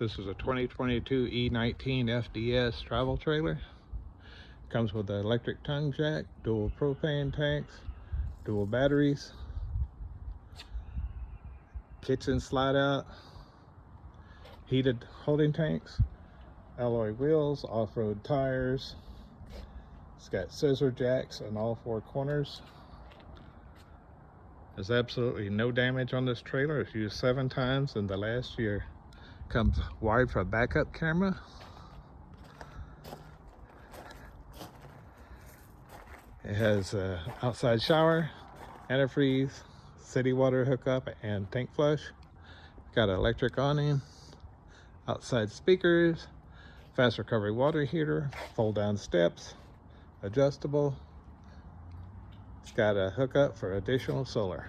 This is a 2022 E19FDS travel trailer. Comes with an electric tongue jack, dual propane tanks, dual batteries, kitchen slide out, heated holding tanks, alloy wheels, off-road tires. It's got scissor jacks on all four corners. There's absolutely no damage on this trailer. It's used 7 times in the last year. Comes wired for a backup camera. It has an outside shower, antifreeze, city water hookup, and tank flush. Got an electric awning, outside speakers, fast recovery water heater, fold down steps, adjustable. It's got a hookup for additional solar.